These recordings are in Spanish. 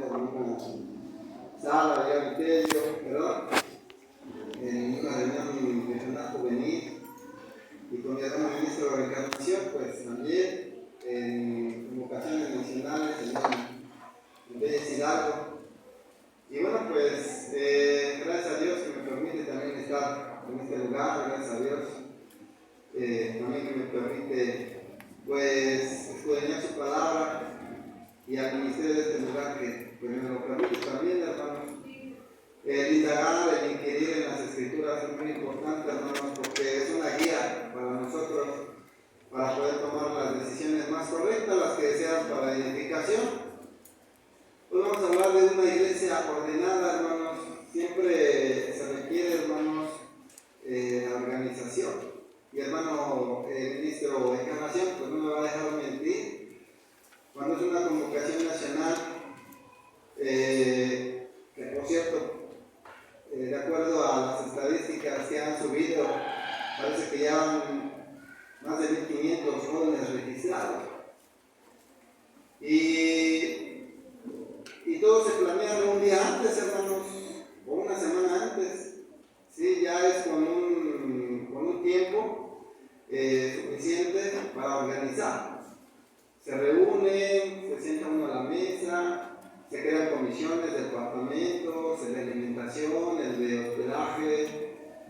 hermana Sara, ya Vitelio, ¿verdad? En una reunión regional juvenil y con mi hermano ministro de Encarnación, pues también en convocaciones nacionales en Bellas Hidalgo. Y bueno, pues gracias a Dios que me permite también estar en este lugar, gracias a Dios también que me permite pues escudriñar su palabra y al ministerio de este lugar que me lo permite también, hermanos. El indagar, el inquirir en las escrituras es muy importante, hermanos, porque es una guía para nosotros para poder tomar las decisiones más correctas, las que desean para la edificación. Hoy vamos a hablar de una iglesia ordenada, hermanos. Siempre se requiere, hermanos, la organización. Y hermano ministro de Encarnación, pues no me va a dejar mentir. Cuando es una convocación nacional, que por cierto, de acuerdo a las estadísticas que han subido, parece que ya van más de 1,500 jóvenes registrados. Y todo se planea un día antes, hermanos, o una semana antes. Sí, ya es con un tiempo suficiente para organizar. Se reúnen, se sienta uno a la mesa, se crean comisiones, departamentos, el de alimentación, el de hospedaje,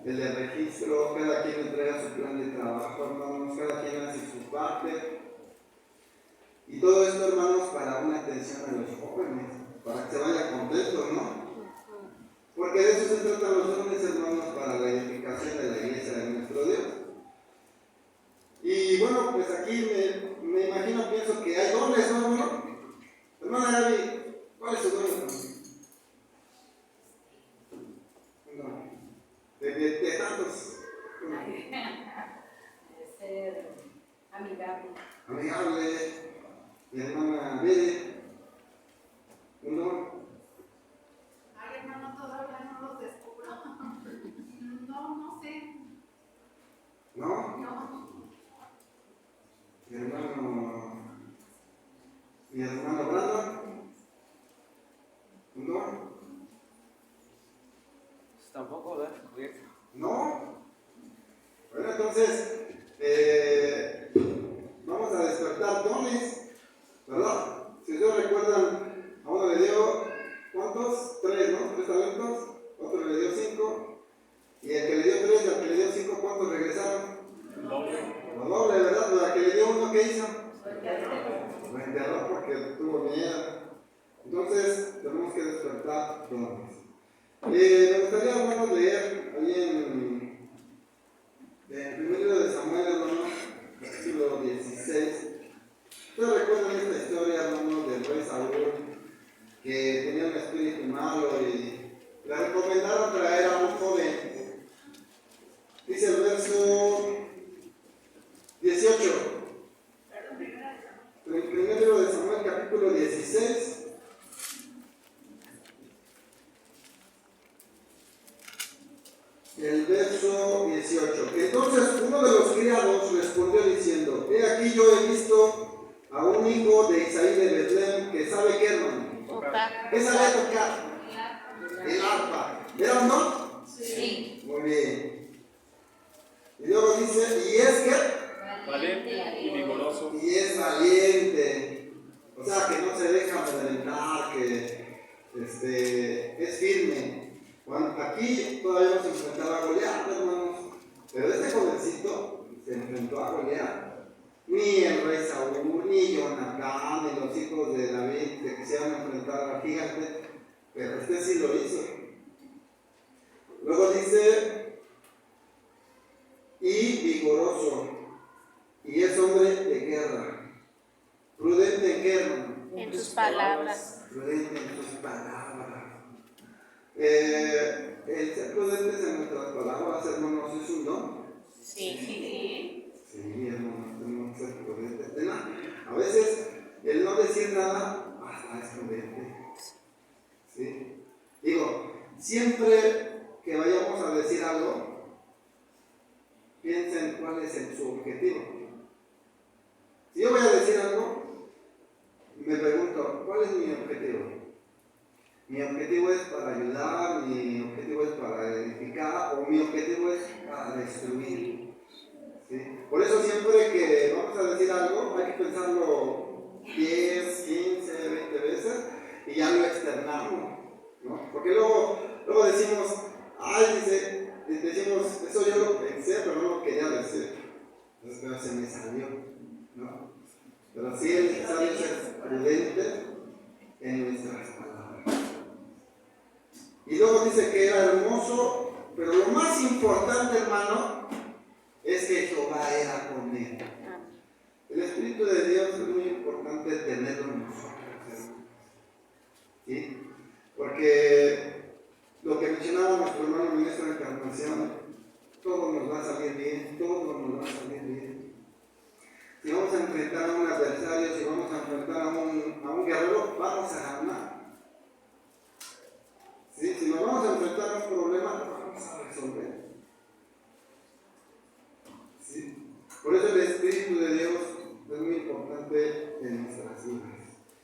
el de registro, cada quien entrega su plan de trabajo, hermanos, cada quien hace su parte. Y todo esto, hermanos, para una atención a los jóvenes, para que se vaya contentos, ¿no? Porque de eso se tratan los jóvenes, hermanos, para la edificación de la iglesia de nuestro Dios. Y bueno, pues aquí me imagino, pienso que hay dones, ¿no, hermano? Hermana Gaby, ¿cuál es su don? No. De tantos. De ser amigable. Amigable. Mi hermana Bede. ¿Un don? Ay, hermano, todavía no los descubro. No sé. ¿No? No. Mi hermano Brandon. ¿Un don? Pues tampoco lo he descubierto. ¿No? Bueno, entonces, vamos a despertar dones, ¿verdad? Si ustedes recuerdan, a uno le dio, ¿cuántos? 3, ¿no? 3 talentos, otro le dio 5, y el que le dio 3 y al que le dio 5, ¿cuántos regresaron? Lo doble, ¿verdad? Pero al que le dio 1, ¿qué hizo? Lo enterró porque tuvo miedo. Entonces, tenemos que despertar dones. Me gustaría, hermanos, leer ahí en el primer libro de Samuel, hermanos, capítulo 16. Ustedes recuerdan esta historia, hermanos, del rey Saúl, que tenía un espíritu malo y le recomendaron traer a un joven. Dice el verso 18. El primer libro de Samuel, capítulo 16. El verso 18. Entonces uno de los criados respondió diciendo: He aquí yo he visto a un hijo de Isaí de Betlem que sabe qué, hermano. ¿Qué sabe tocar? El arpa. ¿Era o no? Sí. Muy bien. Y luego dice: ¿y es qué? Valiente y vigoroso. Y es valiente. O sea, que no se deja amedrentar, que es firme. Bueno, aquí todavía no se enfrentaba a Goliat, hermanos, pero este jovencito se enfrentó a Goliat. Ni el rey Saúl, ni Jonatán, ni los hijos de David se quisieron enfrentar al gigante, pero este sí lo hizo. Luego dice: y vigoroso, y es hombre de guerra. Prudente en qué, hermano? En tus palabras. Prudente en tus palabras. El ser prudentes en nuestras palabras, hermanos, es un don. Sí. Sí, hermanos, tenemos que ser prudentes. A veces, el no decir nada, hasta es prudente. ¿Sí? Digo, siempre que vayamos a decir algo, piensen cuál es su objetivo. Si yo voy a decir algo, me pregunto, ¿cuál es mi objetivo? Mi objetivo es para ayudar, mi objetivo es para edificar o mi objetivo es para destruir. ¿Sí? Por eso siempre que vamos a decir algo hay que pensarlo 10, 15, 20 veces y ya lo externamos, ¿no? Porque luego decimos, decimos, eso yo lo pensé, pero no lo quería decir. Entonces, pero se me salió, ¿no? Pero sí es necesario ser prudente en nuestras palabras. Y luego dice que era hermoso, pero lo más importante, hermano, es que Jehová era con él. El Espíritu de Dios es muy importante tenerlo en nosotros, ¿sí? Porque lo que mencionaba nuestro hermano ministro de Encarnación, todo nos va a salir bien, todo nos va a salir bien. Si vamos a enfrentar a un adversario, si vamos a enfrentar a un guerrero, vamos a ganar. ¿Sí? Si nos vamos a enfrentar a un problema, lo vamos a resolver. ¿Sí? Por eso el Espíritu de Dios es muy importante en nuestras vidas.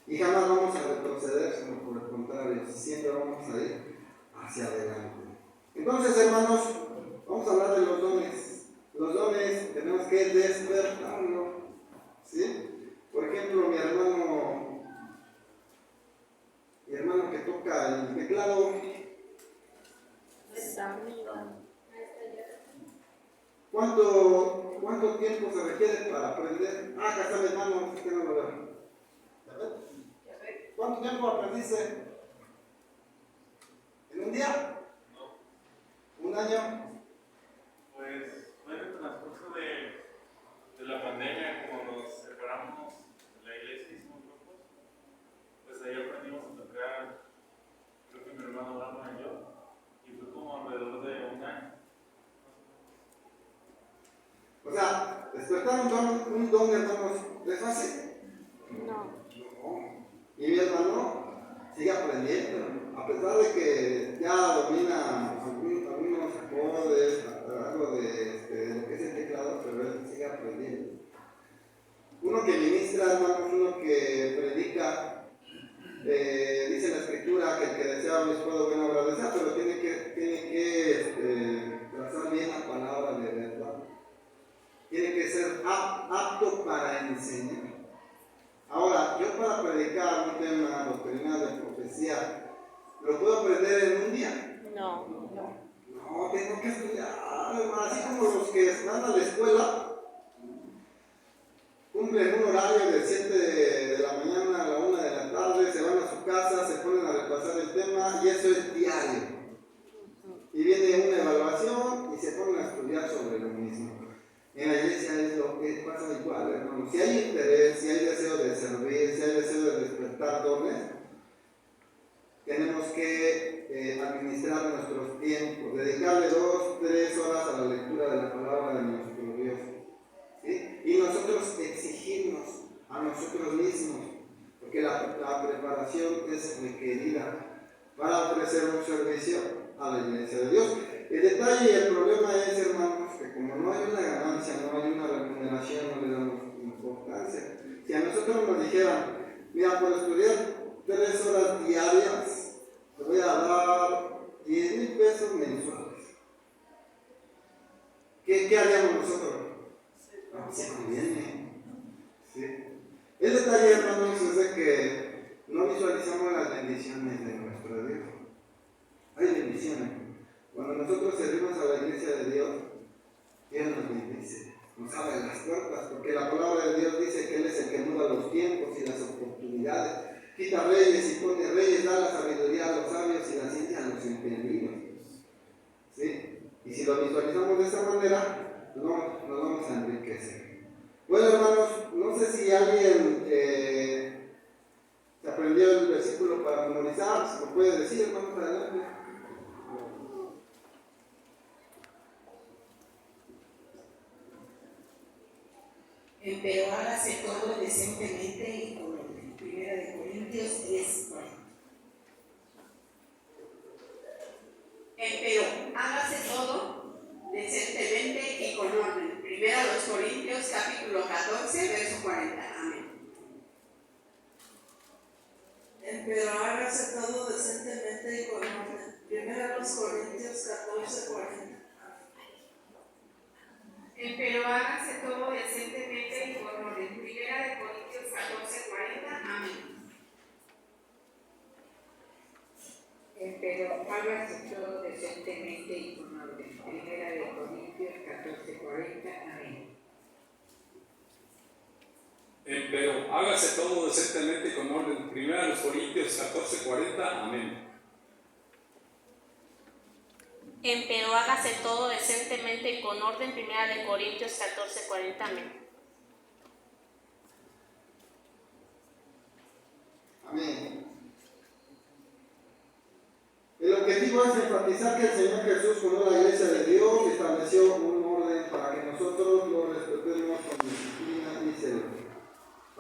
Y jamás vamos a retroceder, sino por el contrario, siempre vamos a ir hacia adelante. Entonces, hermanos, vamos a hablar de los dones. Los dones tenemos que despertarlos. ¿Sí? Por ejemplo, mi hermano que toca el teclado, ¿cuánto tiempo se requiere para aprender? Acá está mi hermano, que no lo veo. ¿Cuánto tiempo aprendiste? ¿En un día? No. ¿Un año? Pues fue en el transcurso de la pandemia, como nos separamos de la iglesia y hicimos grupos, pues ahí aprendimos a tocar, creo que mi hermano Dama y yo, y fue como alrededor de un año. O sea, despertar un don, hermanos, ¿es fácil? No. Y mi hermano sigue aprendiendo, a pesar de que ya domina algunos acordes, algo de lo que es el teclado, pero él sigue aprendiendo. Uno que ministra, hermanos, uno que predica, dice la Escritura que el que desea un esposo buena obra desea, pero tiene que trazar bien la palabra de verdad. Tiene que ser apto para enseñar. Ahora, yo para predicar un tema doctrinal de profecía, ¿lo puedo aprender en un día? No. No, tengo que estudiar, así como los que van a la escuela, cumplen un horario de 7 de la mañana a la 1 de la tarde, se van a su casa, se ponen a repasar el tema y eso es diario. Y viene una evaluación y se ponen a estudiar sobre lo mismo. En la iglesia es lo que pasa igual, hermano. Si hay interés, si hay deseo de servir, si hay deseo de despertar dones, tenemos que administrar nuestros tiempos, dedicarle 2, 3 horas a la lectura de la palabra de nuestro Dios. ¿Sí? Y nosotros exigirnos a nosotros mismos, porque la preparación es requerida para ofrecer un servicio a la iglesia de Dios. El detalle y el problema es, hermanos, que como no hay una ganancia, no hay una remuneración, no le damos importancia. Si a nosotros nos dijeran, mira, por estudiar 3 horas diarias, te voy a dar 10,000 pesos mensuales. ¿Qué haríamos nosotros? No, se conviene. ¿Sí? El detalle, hermanos, es de que no visualizamos las bendiciones de nuestro Dios. Hay bendiciones. Cuando nosotros servimos a la iglesia de Dios, Dios nos bendice, nos abre las puertas, porque la palabra de Dios dice que Él es el que muda los tiempos y las oportunidades, quita reyes y pone reyes, da la sabiduría a los sabios y la ciencia a los entendidos. ¿Sí? Y si lo visualizamos de esa manera, nos vamos a enriquecer. Bueno, hermanos, no sé si alguien se aprendió el versículo para memorizar, ¿se lo puede decir, hermanos, adelante? Pero hágase todo decentemente y con orden. 1 Corintios 10:40. Pero hágase todo decentemente y con orden. 1 Corintios capítulo 14, verso 40. Amén. pero hágase todo decentemente y con orden. Primera a los Corintios 14:40. Pero hágase todo decentemente y con orden. Primera de Corintios 14:40. Amén. Pero hágase todo decentemente y con orden. Primera de Corintios 14:40. Amén. Pero hágase todo decentemente y con orden. Primera de los Corintios 14:40. Amén. Empero hágase todo decentemente y con orden. Primera de Corintios 14:40. Amén. Amén. El objetivo es enfatizar que el Señor Jesús fundó la iglesia de Dios y estableció un orden para que nosotros lo respetemos con disciplina y celo.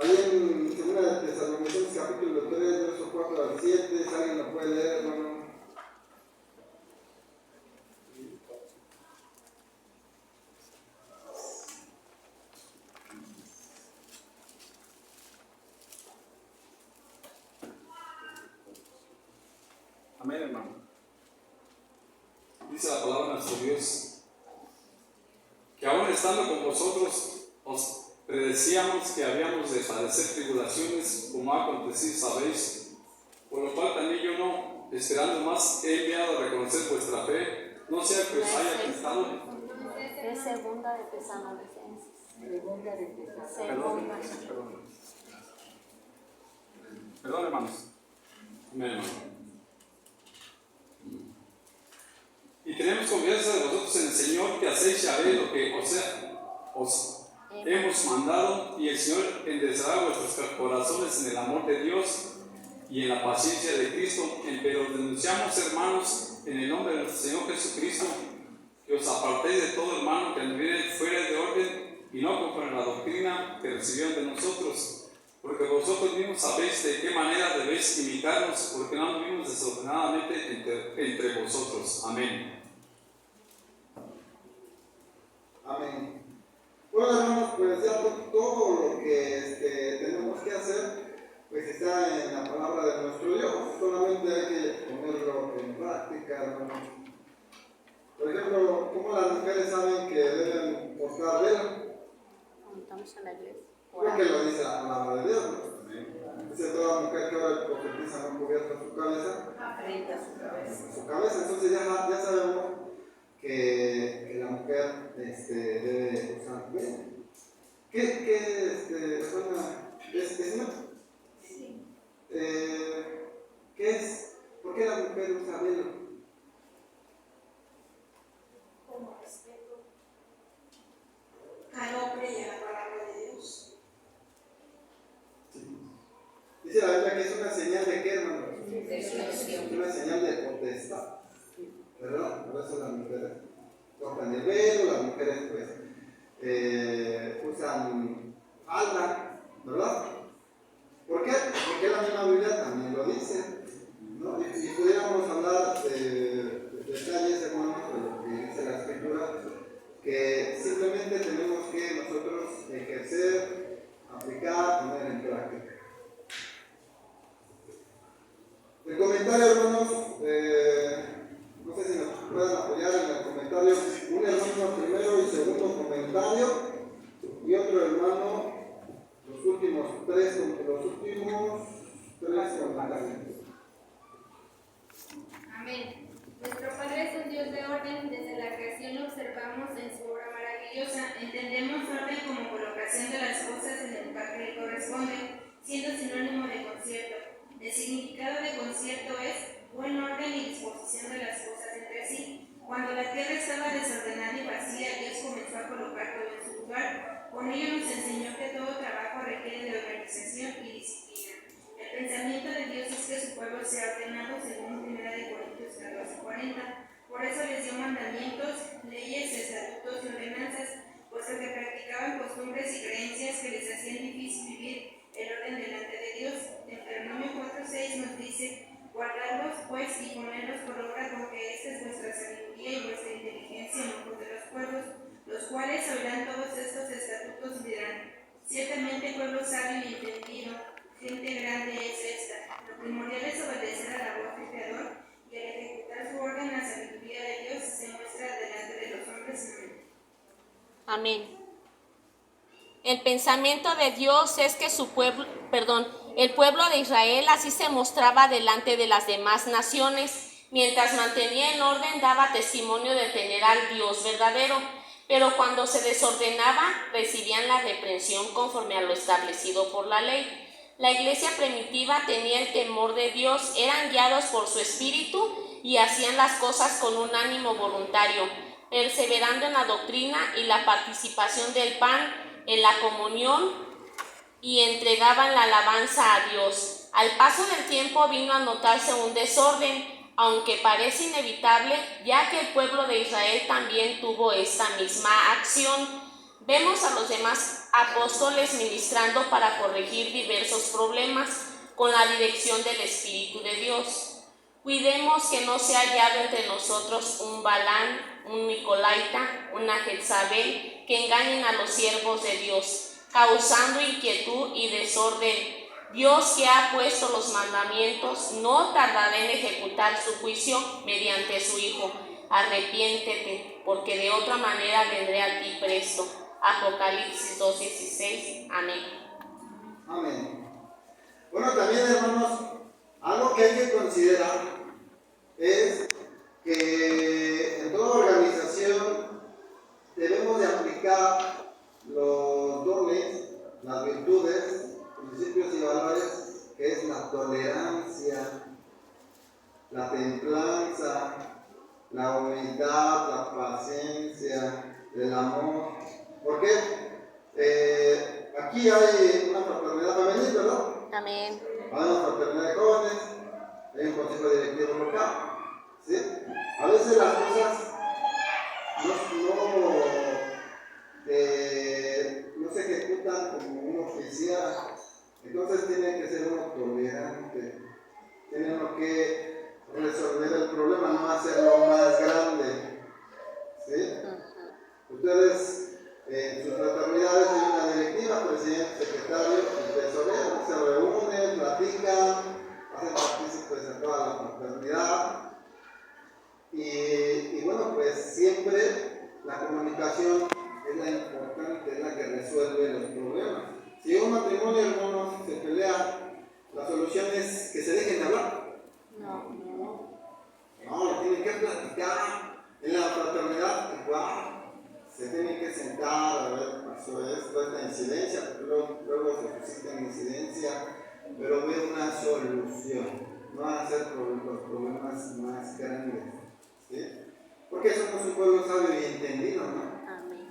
Ahí en 2 Tesalonicenses capítulo 3, versos 4 al 7, si alguien lo puede leer, hermano. Amén, hermano. Dice la palabra de nuestro Dios, que aún estando con vosotros, os predecíamos que habíamos de padecer tribulaciones, como ha acontecido, sabéis, por lo cual también yo no, esperando más, he enviado a reconocer vuestra fe, no sea que os haya quitado. Es segunda de Tesalonicenses. Segunda de Tesalonicenses. Perdón, hermanos. Amén, hermano. Y tenemos confianza de vosotros en el Señor, que hacéis saber lo que os hemos mandado, y el Señor enderezará vuestros corazones en el amor de Dios y en la paciencia de Cristo. Pero denunciamos, hermanos, en el nombre de nuestro Señor Jesucristo, que os apartéis de todo hermano que anduviere fuera de orden y no conforme a la doctrina que recibieron de nosotros. Porque vosotros mismos sabéis de qué manera debéis imitarnos, porque no anduvimos desordenadamente entre vosotros. Amén. Amén. Bueno, hermanos, pues ya todo lo que tenemos que hacer, pues está en la palabra de nuestro Dios. Solamente hay que ponerlo en práctica, hermanos. Por ejemplo, ¿cómo las mujeres saben que deben portar velo? Estamos en la iglesia. Creo que lo dice la palabra de Dios, ¿no? Dice toda mujer que ahora profetiza no cubierta su cabeza. Frente a su cabeza. Su cabeza, entonces ya sabemos que la mujer debe usar velo. ¿Qué es? ¿Por qué la mujer usa velo? Como respeto al hombre y a la palabra de Dios. Dice la Biblia que es una señal de qué, hermano? Es una señal de potestad. ¿Verdad? Por eso las mujeres cortan el velo, las mujeres pues usan falda, ¿verdad? ¿Por qué? Porque la misma Biblia también lo dice, ¿no? Y pudiéramos hablar de detalles, hermanos, de lo que dice la Escritura, que simplemente tenemos que nosotros ejercer, aplicar, poner en práctica. El comentario, hermanos, no sé si nos pueden apoyar en el comentario. Un hermano primero y segundo comentario, y otro hermano los últimos tres comentarios. Amén. Nuestro Padre es un Dios de orden. Desde la creación lo observamos en su obra maravillosa. Entendemos orden como colocación de las cosas en el lugar que le corresponde, siendo sinónimo de concierto. El significado de concierto es buen orden y disposición de las cosas entre sí. Cuando la tierra estaba desordenada y vacía, Dios comenzó a colocar todo en su lugar. Con ello nos enseñó que todo trabajo requiere de organización y disciplina. El pensamiento de Dios es que su pueblo sea ordenado según 1 Corintios 14:40. Por eso les dio mandamientos, leyes, estatutos y ordenanzas, puesto que practicaban costumbres y creencias que les hacían difícil vivir el orden delante de Dios. Deuteronomio 4:6 nos dice: guardadlos pues y ponedlos por obra, porque esta es vuestra sabiduría y vuestra inteligencia en ojos de los pueblos, los cuales oirán todos estos estatutos y dirán: ciertamente pueblo sabio y entendido, gente grande es esta. Lo primordial Amén. El pensamiento de Dios es que el pueblo de Israel así se mostraba delante de las demás naciones, mientras mantenía en orden daba testimonio de tener al Dios verdadero, pero cuando se desordenaba recibían la reprensión conforme a lo establecido por la ley. La iglesia primitiva tenía el temor de Dios, eran guiados por su espíritu y hacían las cosas con un ánimo voluntario, perseverando en la doctrina y la participación del pan, en la comunión, y entregaban la alabanza a Dios. Al paso del tiempo vino a notarse un desorden, aunque parece inevitable, ya que el pueblo de Israel también tuvo esta misma acción. Vemos a los demás apóstoles ministrando para corregir diversos problemas con la dirección del Espíritu de Dios. Cuidemos que no se ha hallado entre nosotros un Balán, un Nicolaita, una Jezabel, que engañen a los siervos de Dios, causando inquietud y desorden. Dios, que ha puesto los mandamientos, no tardará en ejecutar su juicio mediante su Hijo. Arrepiéntete, porque de otra manera vendré a ti presto. Apocalipsis 2:16. Amén. Amén. Bueno, también, hermanos, algo que hay que considerar es que en toda organización debemos de aplicar los dones, las virtudes, principios y valores, que es la tolerancia, la templanza, la humildad, la paciencia, el amor. ¿Por qué? Aquí hay una fraternidad femenil, ¿verdad? Amén. Hay una fraternidad de jóvenes, hay un consejo directivo local, ¿sí? A veces las cosas no se ejecutan como uno quisiera, entonces tiene que ser uno tolerante, tiene uno que resolver el problema, no hacerlo más grande, ¿sí? Ustedes en sus fraternidades hay una directiva, presidente, secretario y tesorero, se reúnen, platican, hacen partícipes de toda la fraternidad y bueno, pues siempre la comunicación es la importante, es la que resuelve los problemas. Si un matrimonio, hermanos, se pelea, la solución es que se dejen de hablar. No, tienen que platicar. En la fraternidad, igual. Se tienen que sentar, a ver, pasó esto, esta incidencia, porque luego se suscita incidencia, pero ver una solución, no hacer los problemas más grandes, ¿sí? Porque somos un pueblo sabio y entendido, ¿no? Amén.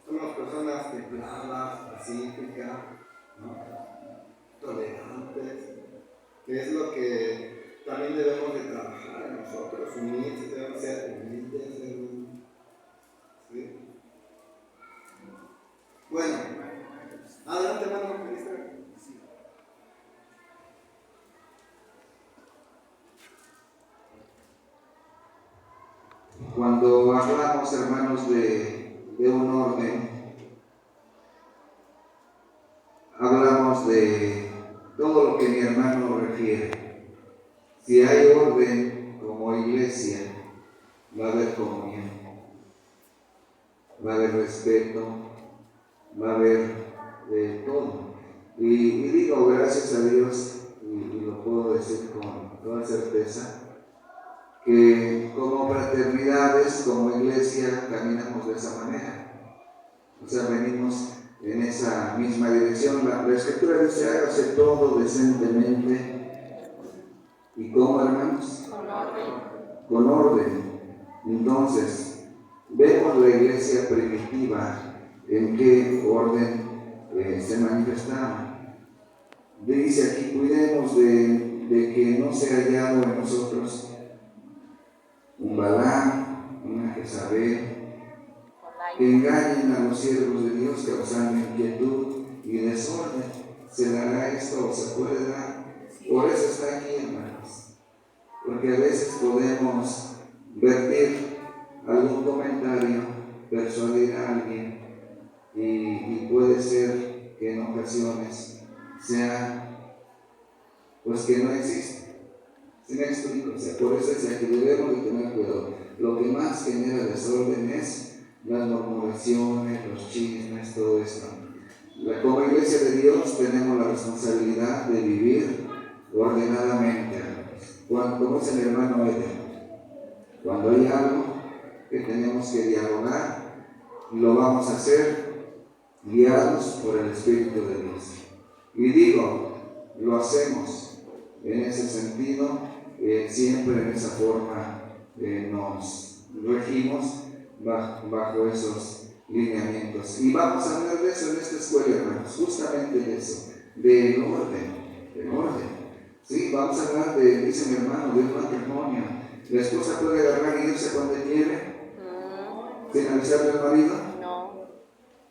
Somos personas templadas, pacíficas, ¿no? Tolerantes, que es lo que también debemos de trabajar en nosotros, humildes, debemos ser humildes, ¿sí? Bueno, adelante, hermano ministro. Cuando hablamos, hermanos, de un orden, hablamos de todo lo que mi hermano refiere. Si hay orden como iglesia, va a haber comunión, va a haber respeto, va a haber todo. Y digo, gracias a Dios, y lo puedo decir con toda certeza, que como fraternidades, como iglesia, caminamos de esa manera. O sea, venimos en esa misma dirección. La Escritura dice: hágase todo decentemente. ¿Y cómo, hermanos? Con orden. Entonces, vemos la iglesia primitiva en qué orden se manifestaba. Dice aquí: cuidemos de que no sea hallado en nosotros un Balán, una Jezabel, que engañen a los siervos de Dios causando inquietud y desorden. ¿Se dará esto o se puede dar? Por eso está aquí, hermanos, porque a veces podemos vertir algún comentario, persuadir a alguien y puede ser que en ocasiones sea pues que no existe. ¿Sí me explico? O sea, por eso es que debemos de tener cuidado. Lo que más genera desorden es las murmuraciones, los chismes, todo esto. Como iglesia de Dios tenemos la responsabilidad de vivir ordenadamente. Como dice el hermano Eder, cuando hay algo que tenemos que dialogar, lo vamos a hacer guiados por el Espíritu de Dios. Y digo, lo hacemos en ese sentido, siempre en esa forma nos regimos bajo esos lineamientos. Y vamos a hablar de eso en esta escuela, hermanos, justamente de eso, del orden. Sí, vamos a hablar dice mi hermano, del matrimonio. La esposa puede agarrar y irse cuando quiere, sin avisarle al marido. No.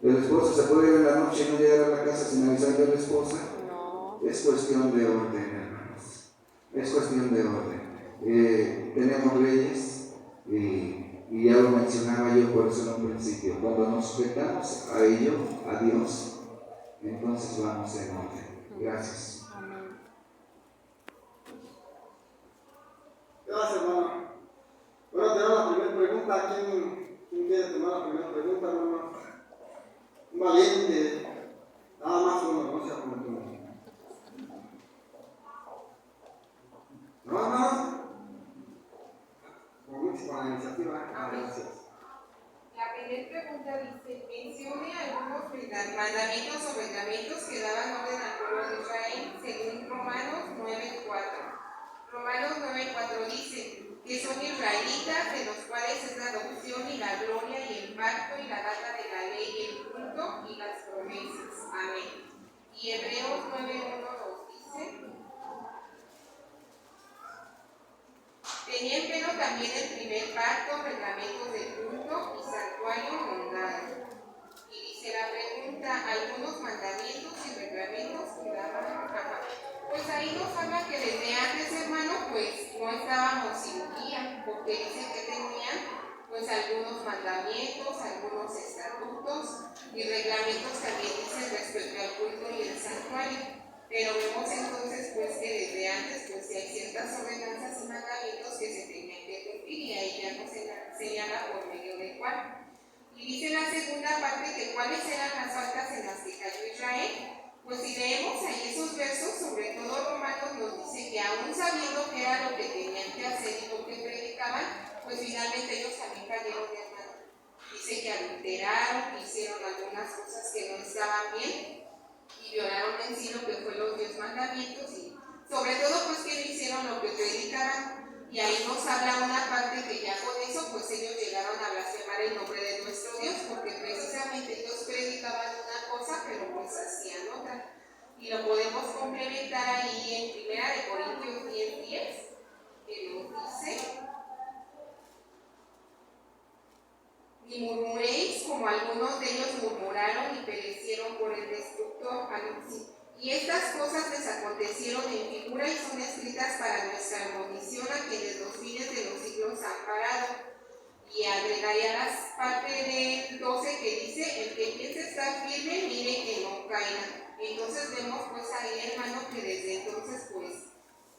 El esposo se puede ir en la noche y no llegar a la casa sin avisarle a la esposa. No. Es cuestión de orden, hermanos. Es cuestión de orden. Tenemos leyes y ya lo mencionaba yo por eso en un principio. Cuando nos sujetamos a ello, a Dios, entonces vamos en orden. Gracias. Gracias, hermano. Bueno, tenemos la primera pregunta. ¿Quién quiere tomar la primera pregunta, hermano? Un valiente. Nada más uno, no sea como tú. ¿No, hermanos? Con la iniciativa. Gracias. La primera pregunta dice, mencione algunos mandamientos o reglamentos que daban orden al pueblo de Israel según Romanos 9:4. Romanos 9:4 dice que son israelitas, de los cuales es la adopción y la gloria y el pacto y la data de la ley y el culto y las promesas. Amén. Y Hebreos 9:1 nos dice, tenía en pelo también el primer pacto, reglamentos de culto y santuario mondado. Y dice la pregunta, algunos mandamientos y reglamentos que daban. Pues ahí nos habla que desde antes, hermano, pues no estábamos sin guía, porque dice que tenían pues algunos mandamientos, algunos estatutos y reglamentos también dicen respecto al culto y el santuario. Pero vemos entonces pues que desde antes pues hay ciertas ordenanzas y mandamientos que se tenían que cumplir y ahí ya nos señala por medio de cuál. Y dice la segunda parte que cuáles eran las faltas en las que cayó Israel. Pues si leemos ahí esos versos, sobre todo Romanos nos dice que aún sabiendo que era lo que tenían que hacer y lo que predicaban, pues finalmente ellos también cayeron de hermano. Dice que adulteraron, que hicieron algunas cosas que no estaban bien y violaron en sí lo que fue los 10 mandamientos y sobre todo pues que no hicieron lo que predicaban. Y ahí nos habla una parte que ya con eso pues ellos llegaron a blasfemar el nombre de nuestro Dios, porque precisamente ellos predicaban una cosa pero pues hacían otra. Y lo podemos complementar ahí en 1 Corintios 10:10, que nos dice, ni murmuréis como algunos de ellos murmuraron y perecieron por el destructor. Y estas cosas les acontecieron en figura y son escritas para nuestra admonición a quienes los fines de los siglos han parado. Y agregaría las parte del 12 que dice, el que piense estar firme, mire que no caiga. Entonces vemos pues ahí, hermano, que desde entonces pues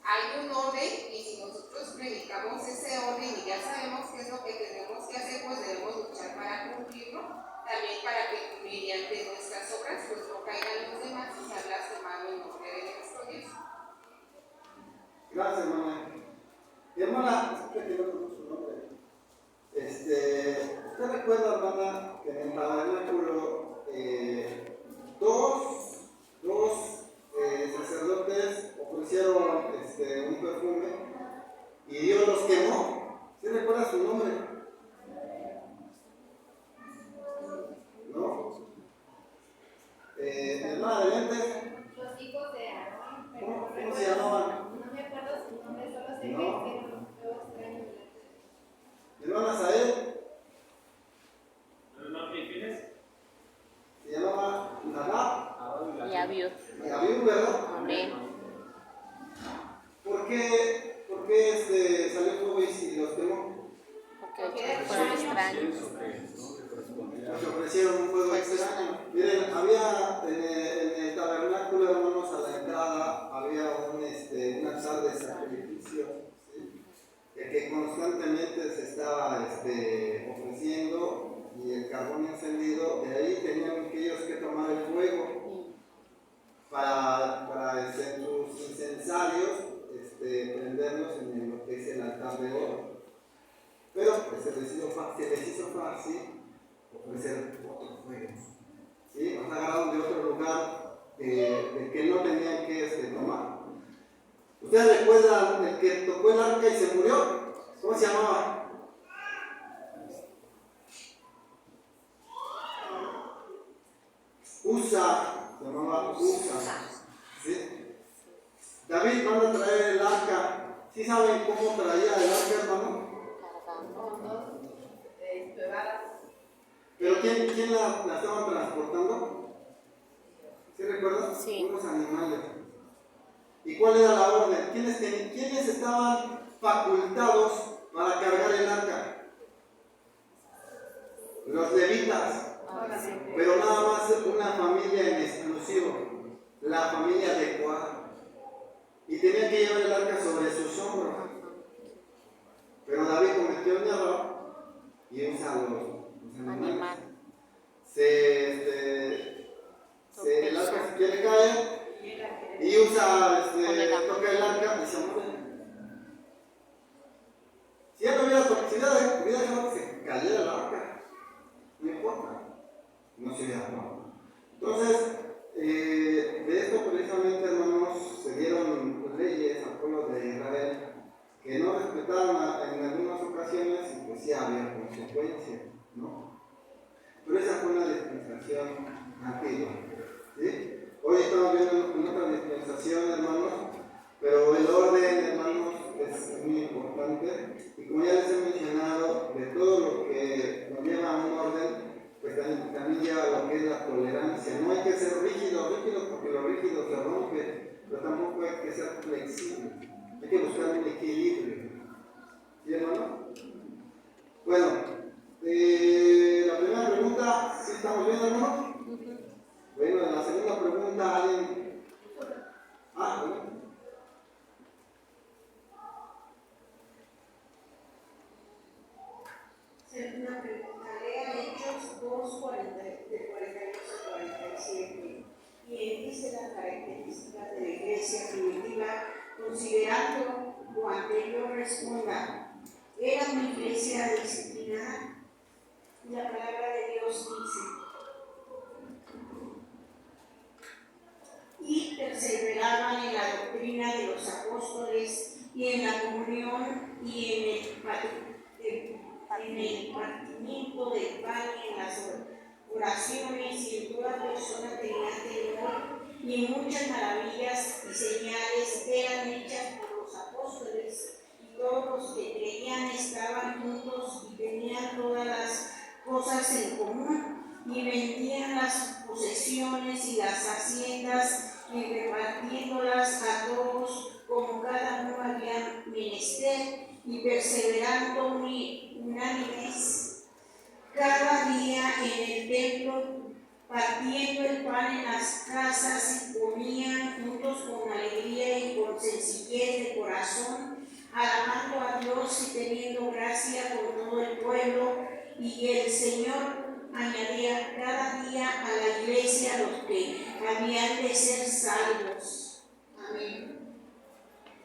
hay un orden y si nosotros predicamos ese orden y ya sabemos qué es lo que tenemos que hacer, pues debemos luchar para cumplirlo, también para que mediante nuestras obras pues no caigan los demás y sean blasfemados en nombre de nuestro Dios. Gracias, hermana. Mi hermana, usted que no conoce su nombre. ¿Usted recuerda, hermana, que en el tabernáculo dos sacerdotes ofrecieron un perfume y Dios los quemó? ¿Sí recuerda su nombre? ¿No? Hermana de lentes. Los hijos de Aarón. ¿Cómo se llamaban? No me acuerdo su nombre, solo sé que No. hicieron feos daños. Hermana Saed. ¿No te tienes? Se llamaba Nadab Y Abiud. y Abiú, ¿verdad? Amén. ¿Por qué salió fuego y los quemó? Porque fueron extraños. Porque ofrecieron un fuego extraño. Miren, había en el tabernáculo, hermanos, a la entrada, había un altar de sacrificio, ¿sí? Que constantemente se estaba ofreciendo y el carbón encendido, de ahí tenían ellos que tomar el fuego para sus incensarios, prenderlos en lo que es el altar de oro. Pero pues se les hizo fácil ofrecer otro fuego. ¿Sí? Nos agarraron de otro lugar que no tenían que tomar. ¿Ustedes recuerdan el que tocó el arca y se murió? ¿Cómo se llamaba? Usa, se llamaba Usa. ¿Sí? David manda a traer el arca. ¿Sí saben cómo traía el arca, hermano? ¿Pero quién la estaba transportando? ¿Sí recuerdan? Sí. Unos animales. ¿Y cuál era la orden? ¿Quiénes estaban facultados para cargar el arca? Los levitas. Pero nada más una familia en exclusivo, la familia de Coat. Y tenía que llevar el arca sobre sus hombros. Pero David cometió un error y usa los animales. El arca se quiere caer y toca el arca y se muere. Si él no hubiera dejado que se cayera el arca, no importa, no se hubiera muerto. Entonces, de esto precisamente, hermanos, se dieron leyes al pueblo de Israel que no respetaron en algunas ocasiones y pues sí había consecuencias, ¿no? Pero esa fue una dispensación antigua, ¿sí? Hoy estamos viendo en otra dispensación, hermanos, pero el orden, hermanos, es muy importante. Y como ya les he mencionado, de todo lo que nos lleva a un orden, pues también lleva a lo que es la tolerancia. No hay que ser rígidos porque lo rígido se rompe, pero tampoco hay que ser flexible. Hay que buscar un equilibrio. ¿Sí, hermano? Bueno, la primera pregunta, ¿sí estamos viendo, hermano? Bueno, la segunda pregunta, ¿alguien? Bueno. Una pregunta, lea Hechos 2, de 42 a 47. Y dice las características de la iglesia primitiva, considerando lo anterior, responda: era una iglesia disciplinada. La palabra de Dios dice: y perseveraban en la doctrina de los apóstoles y en la comunión y en el partimiento del pan y en las oraciones, y en toda persona tenía temor, y muchas maravillas y señales eran hechas por los apóstoles, y todos los que creían estaban juntos y tenían todas las cosas en común, y vendían las posesiones y las haciendas y repartiéndolas a todos como cada uno había menester, y perseverando unánimes cada día en el templo, partiendo el pan en las casas, y comían juntos con alegría y con sencillez de corazón, alabando a Dios y teniendo gracia con todo el pueblo. Y el Señor añadía cada día a la iglesia los que habían de ser salvos. Amén.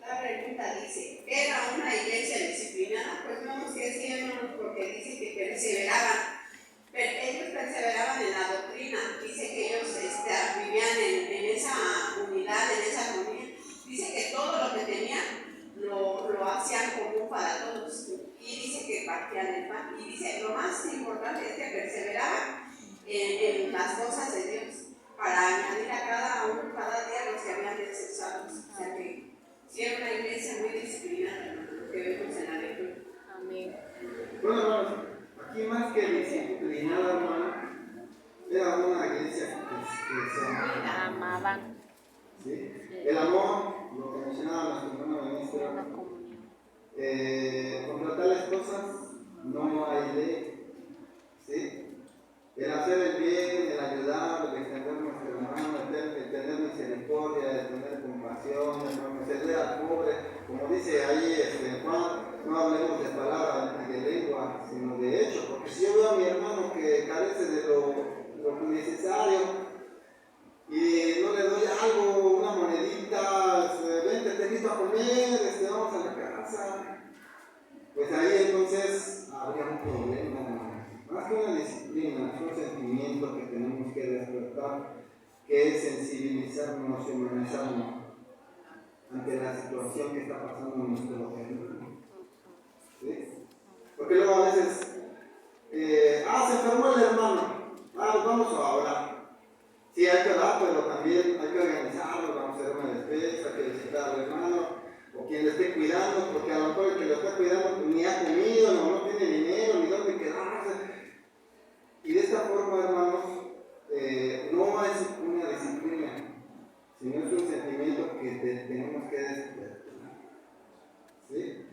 La pregunta dice: ¿era una iglesia disciplinada? Pues no, que sí, hermanos, porque dice que perseveraban. Pero ellos perseveraban en la doctrina. Dice que ellos vivían en esa unidad, en esa comunidad. Dice que todo lo que tenían lo hacían común para todos. Y dice que partían el pan. Y dice, lo más importante es que perseveraban en las cosas de Dios, para añadir a cada uno, cada día, los que habían de ser salvos. O sea que sí era una iglesia muy disciplinada, lo que vemos en la lectura. Amén. Bueno, hermanos, aquí más que disciplinada, hermano, era una iglesia que se Amaban. ¿sí? El amor, lo que mencionaba nuestro hermano ministro, contra tales cosas no hay ley, ¿sí? El hacer el bien, el ayudar, el extender nuestra mano, el tener misericordia, el tener compasión, el ceder al pobre, como dice ahí Juan, no hablemos de palabras ni de lengua, sino de hecho, porque Porque si yo veo a mi hermano que carece de lo necesario y no le doy algo, una monedita, vente, te invito a comer, vamos a la casa, pues ahí entonces habría un problema, hermano. Más que una disciplina, es un sentimiento que tenemos que despertar, que es sensibilizarnos y humanizarnos ante la situación que está pasando en nuestro país. ¿Sí? Porque luego a veces, se enfermó el hermano, vamos a orar. Sí, hay que orar, pero también hay que organizarlo, vamos a hacer una despensa, hay que visitar al hermano, o quien le esté cuidando, porque a lo mejor el que lo está cuidando ni ha comido, no tiene dinero, ni dónde quedarse. Y de esta forma, hermanos, no es una disciplina, sino es un sentimiento que tenemos que despertar. ¿Sí?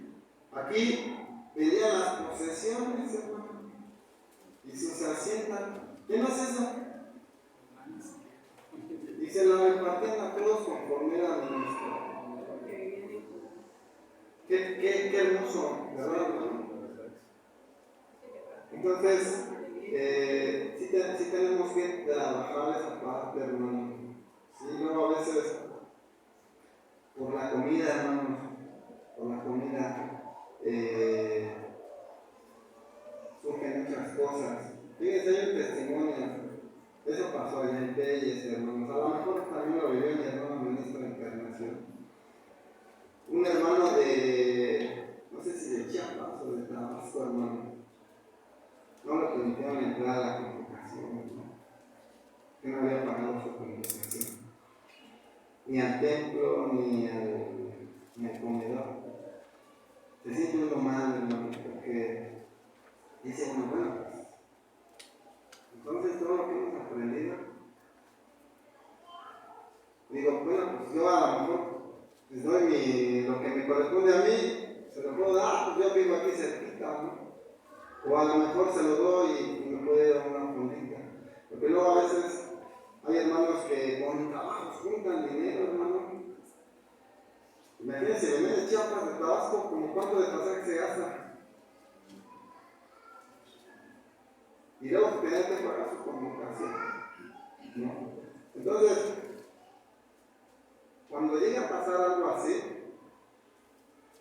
Aquí venían las posesiones, hermano, y se asientan. ¿Qué no es eso? Y se la repartían a todos conforme era nuestro. Qué hermoso, ¿verdad, hermano? Entonces, sí tenemos que trabajar esa parte, hermano. Sí, luego a veces, por la comida, hermanos, por la comida, surgen muchas cosas. Fíjense, hay un testimonio. Eso pasó allá en Telles, hermanos. A lo mejor también lo vivió mi hermano ministro de Encarnación. Un hermano no sé si de Chiapas o de Tabasco, hermano. No le permitieron entrar a la congregación, ¿no? Que no había pagado su congregación. Ni al templo, ni al comedor. Se siente uno mal, hermano, porque dice uno, bueno, pues, entonces todo lo que hemos aprendido, digo, bueno, pues yo a lo mejor les doy lo que me corresponde a mí, se lo puedo dar, pues yo vivo aquí cerquita, ¿no? O a lo mejor se lo doy y me puede dar una fundita. Porque luego a veces hay hermanos que con trabajos juntan dinero, hermano. Imagínense, venir de Chiapas, de Tabasco, como cuánto de pasaje se gasta. Y luego tener que pagar su comunicación, ¿no? Entonces, cuando llega a pasar algo así,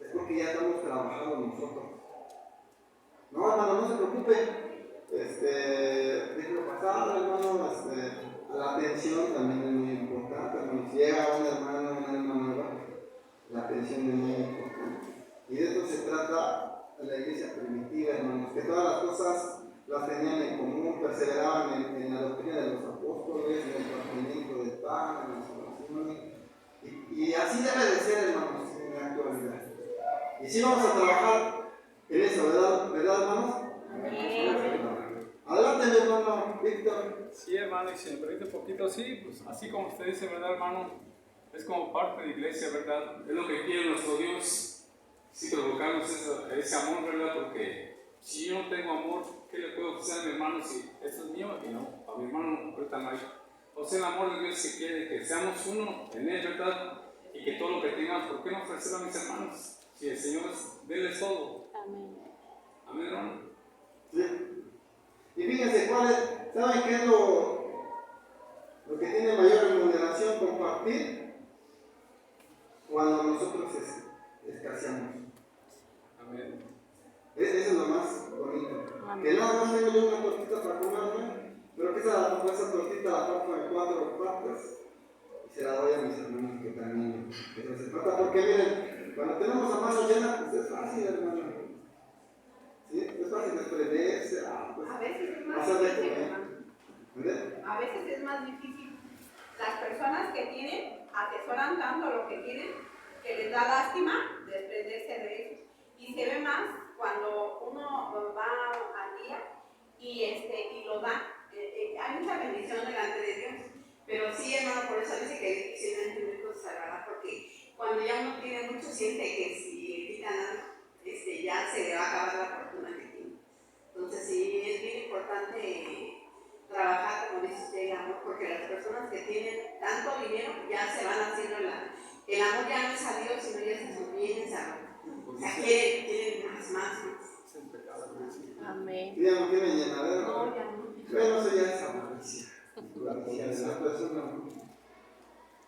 es porque ya estamos trabajando nosotros. No, hermano, no se preocupe, déjelo pasar, hermano, la atención también es muy importante, hermano. Si llega un hermano, una hermana nueva, la atención es muy importante. Y de esto se trata la iglesia primitiva, hermanos, que todas las cosas las tenían en común, perseveraban en la doctrina de los apóstoles, en el partimiento del pan, en las oraciones. Y así debe de ser, hermanos, en la actualidad. Y si vamos a trabajar en eso, ¿verdad, hermanos? Adelante, mi hermano Víctor. Sí, hermano, y si me permite un poquito así, pues así como usted dice, ¿verdad, hermano? Es como parte de la iglesia, ¿verdad? Es lo que quiere nuestro Dios. Sí, provocarnos ese amor, ¿verdad? Porque si yo no tengo amor, ¿qué le puedo ofrecer a mi hermano si esto es mío y no? A mi hermano ahorita no hay. O sea, el amor de Dios que quiere que seamos uno en él, ¿verdad? Y que todo lo que tengamos, ¿por qué no ofrecerlo a mis hermanos? Si el Señor es, denles todo. Amén. Amén, hermano. Sí. Y fíjense, ¿saben qué es lo que tiene mayor remuneración? Compartir cuando nosotros escaseamos. Amén. Eso es lo más bonito. Amén. Que nada más tengo yo una tortita para comerme, pero que esa tortita la parto en 4 partes y se la doy a mis hermanos que también de eso se trata. Porque miren, cuando tenemos a mano llena, pues es fácil, hermano. ¿Sí? Es fácil desprenderse. Pues, a veces es más hacer de difícil, comer. hermano. ¿Verdad? A veces es más difícil. Las personas que tienen atesoran tanto lo que tienen que les da lástima desprenderse de eso. Y se ve más cuando uno va al día y lo da. Hay mucha bendición delante de Dios. Pero sí, hermano, por eso dice que es difícilmente un hijo se salvará, porque cuando ya uno tiene mucho, siente que si le quitan algo, ya se le va a acabar la fortuna que tiene. Entonces sí, es bien importante trabajar, como dice usted, el amor, porque las personas que tienen tanto dinero ya se van haciendo el amor ya no es a Dios, sino ya se sus bienes a o sea, quieren más. Amén. ¿Ya no tienen llenadera? No, ya no. Bueno, eso ya es avaricia. Avaricia de la persona.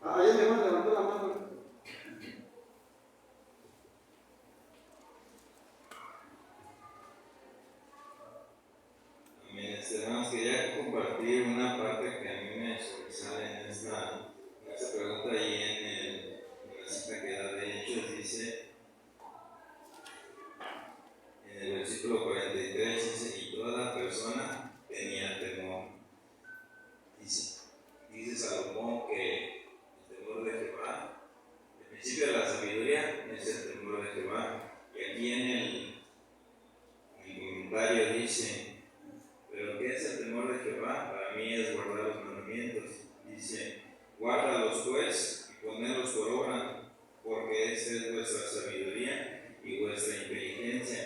Ayer mi hermano levantó la mano. Hermanos, quería compartir una parte que a mí me sobresale en esta pregunta y en la cita que da de Hechos. Dice en el versículo 43, dice, y toda persona tenía temor. Dice Salomón que el temor de Jehová, el principio de la sabiduría es el temor de Jehová. Y aquí en el comentario dice, pero ¿qué es el temor de Jehová? Para mí es guardar los mandamientos. Dice, guárdalos pues y ponedlos por obra, porque esta es vuestra sabiduría y vuestra inteligencia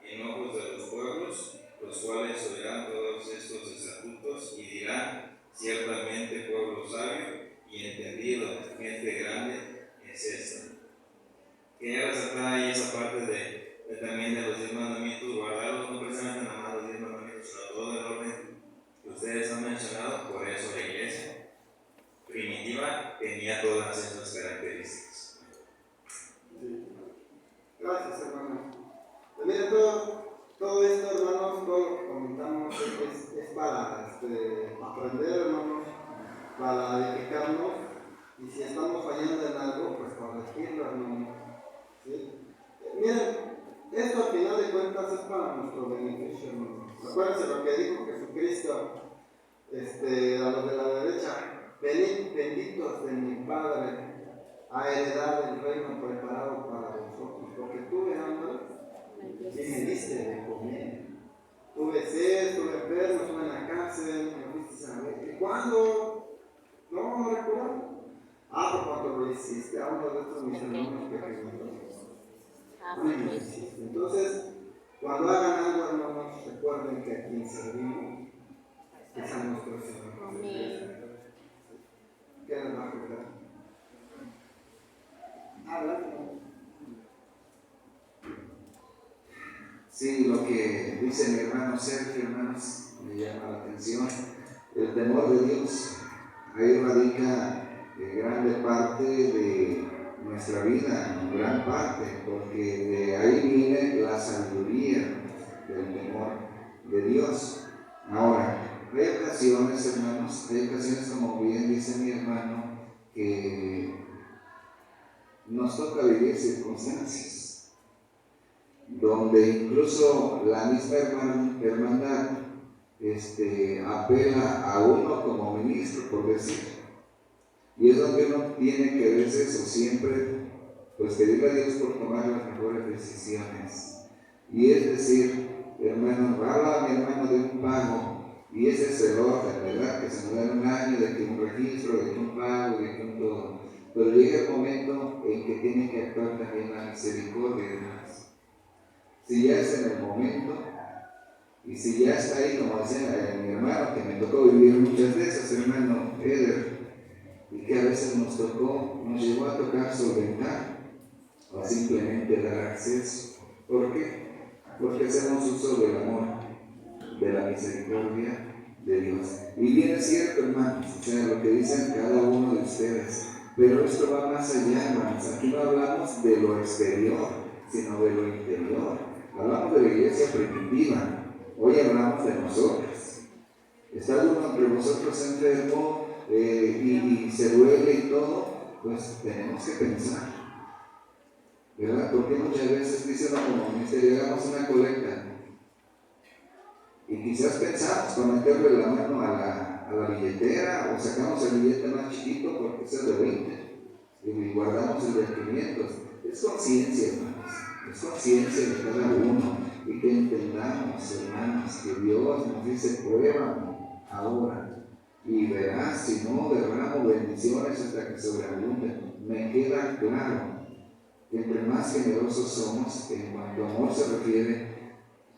en ojos de los pueblos, los cuales oirán todos estos estatutos y dirán, ciertamente pueblo sabio y entendido, gente grande es esta. Quería resaltar ahí esa parte también de los 10 mandamientos, guardarlos no precisamente nada más los 10 mandamientos, sino todo el orden que ustedes han mencionado. Por eso la iglesia primitiva tenía todas esas características. Sí. Gracias, hermanos. Pues miren, todo esto, hermanos, todo lo que comentamos es para aprender, hermanos, para edificarnos, y si estamos fallando en algo, pues corregirlo, hermanos. ¿Sí? Miren, esto al final de cuentas es para nuestro beneficio, hermanos. Acuérdense lo que dijo Jesucristo a los de la derecha: venid benditos de mi Padre a heredar el reino preparado para vosotros, porque tuve hambre y me diste de comer, tuve sed, estuve enfermo, estuve en la cárcel, me fuiste a ver. ¿Y cuándo? No recuerdo. Por cuando lo hiciste a uno de estos mis hermanos pequeños. Entonces, cuando hagan algo, hermanos, recuerden que a quien servimos es a nuestro Señor. ¿Qué les va a acordar? Sí, lo que dice mi hermano Sergio, hermanos, me llama la atención. El temor de Dios, ahí radica grande parte de nuestra vida, gran parte, porque de ahí viene la sabiduría del temor de Dios. Ahora, hay ocasiones, hermanos, como bien dice mi hermano, que nos toca vivir circunstancias donde incluso la misma hermandad apela a uno como ministro, por decir. Y es donde uno tiene que verse eso siempre, pues pedirle a Dios por tomar las mejores decisiones. Y es decir, hermano, habla a mi hermano de un pago, y ese es el orden, ¿verdad? Que se nos da un año, de que un registro, de que un pago, de que un todo. Pero llega el momento en que tiene que actuar también la misericordia de Dios. Si ya es en el momento, y si ya está ahí, como decía mi hermano, que me tocó vivir muchas veces, hermano Eder, y que a veces nos llegó a tocar solventar o simplemente dar acceso. ¿Por qué? Porque hacemos uso del amor, de la misericordia de Dios. Y bien es cierto, hermanos, o sea, lo que dicen cada uno de ustedes, pero esto va más allá, hermanos. Aquí no hablamos de lo exterior, sino de lo interior. Hablamos de la iglesia primitiva, hoy hablamos de nosotros. Está uno entre vosotros enfermo y se duele y todo, pues tenemos que pensar, ¿verdad? Porque muchas veces dice uno como ministerio, hagamos una colecta y quizás pensamos con meterle la mano a la billetera, o sacamos el billete más chiquito porque es el de 20 y guardamos el de 500. Es conciencia, hermanos, es conciencia de cada uno, y que entendamos, hermanos, que Dios nos dice: pruébame ahora y verás, si no derramo bendiciones hasta que sobreabunden. Me queda claro que entre más generosos somos, en cuanto a amor se refiere,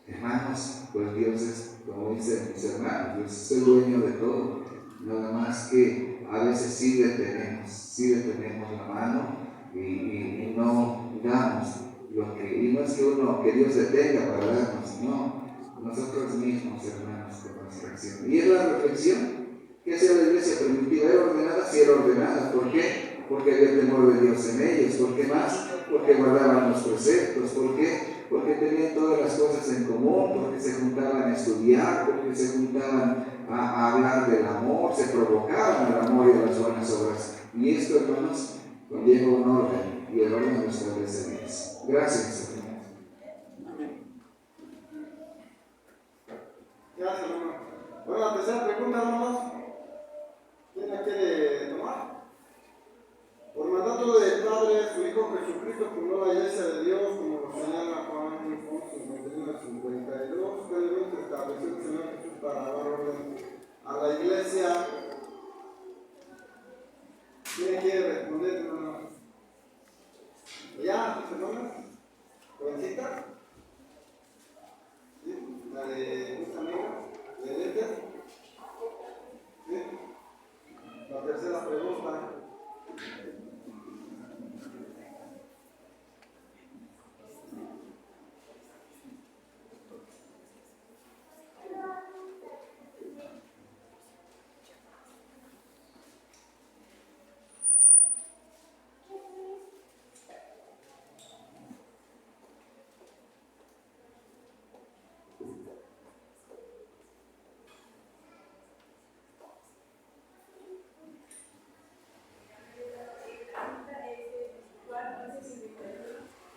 hermanos, pues Dios es, como dicen mis hermanos, Dios es el dueño de todo. Nada más que a veces sí detenemos la mano y no damos lo que, y no es que Dios detenga para darnos, no, nosotros mismos, hermanos, con nuestra acción. Y es la reflexión que hacía la iglesia primitiva. ¿Era ordenada? Sí, era ordenada. ¿Por qué? Porque había temor de Dios en ellos. ¿Por qué más? Porque guardaban los preceptos. ¿Por qué? Porque tenían todas las cosas en común, porque se juntaban a estudiar, porque se juntaban a hablar del amor, se provocaban al amor y a las buenas obras. Y esto, hermanos, conlleva un orden, y el orden lo establece Dios. Gracias, hermanos. Gracias, hermano. Bueno, la tercera pregunta, hermanos. ¿Quién la quiere tomar? Por mandato del Padre, su Hijo Jesucristo fundó la Iglesia de Dios, como lo señala Juan 51 al 52. ¿Qué elemento estableció el Señor Jesús para dar orden a la Iglesia? ¿Quién quiere responder, hermano? ¿Ya? ¿Hermanas? ¿Jovencita? ¿Sí? ¿La de esta amiga? ¿De lentes? ¿Sí? La tercera pregunta.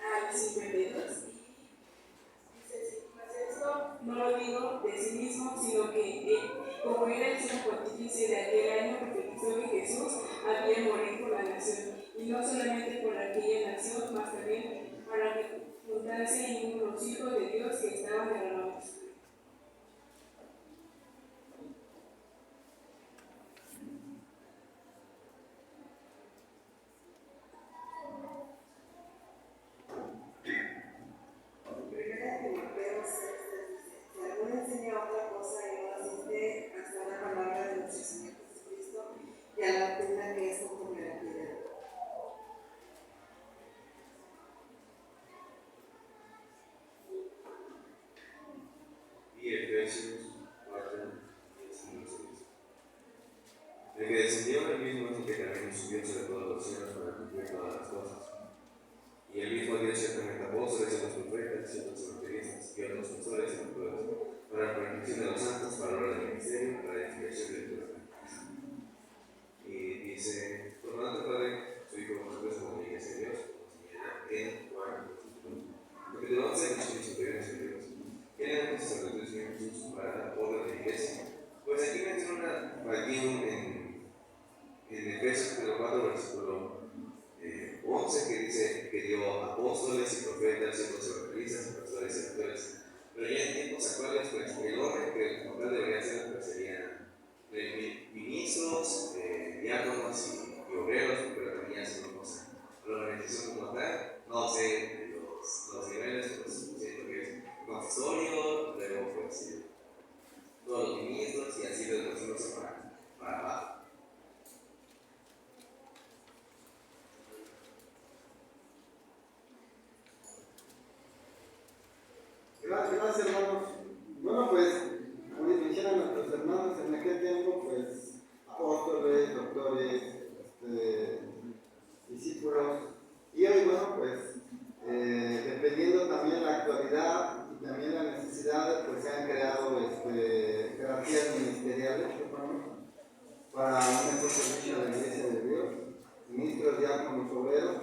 Al 52. No lo digo de sí mismo, sino que como era el sumo pontífice de aquel año, profetizó que Jesús había de morir por la nación, y no solamente por aquella nación, mas también para que juntase en uno los hijos de Dios que estaban derramados. Y a la pena que es conforme a la piedad. Y Efesios 4, 16. El que descendió el mismo es el que también subió sobre todos los cielos para cumplir todas las cosas. Y el mismo dio ciertamente apóstoles, ciertos profetas, ciertos evangelistas y otros pastores y doctores, para la perfección de los santos, para la obra del ministerio, para la edificación del cuerpo. Y dice, por lo tanto, Padre, su Hijo Jesucristo, como iglesia de Dios, en Juan, capítulo 11, versículos superiores y Dios. ¿Quién es el sacerdote de Jesús para dar orden de la iglesia? Pues aquí menciona en Efesios capítulo 4, versículo 11, que dice que dio apóstoles y profetas, ciertos evangelistas, pastores y doctores. Pero ya en tiempos actuales, pues el orden que como tal debería ser, pues serían ministros, diáconos y obreros, pero también es una cosa. La organización como tal, no sé, los niveles, pues siento que es consistorio, luego pues todos los ministros y así desde los unos para abajo. Gracias, hermanos. Bueno, pues, como mencionan nuestros hermanos, en aquel tiempo, pues, apóstoles, doctores, discípulos, y hoy, bueno, pues, dependiendo también la actualidad y también la necesidad, pues se han creado jerarquías ministeriales, hermanos, para un mejor servicio a la iglesia de Dios, ministros, diáconos, obreros,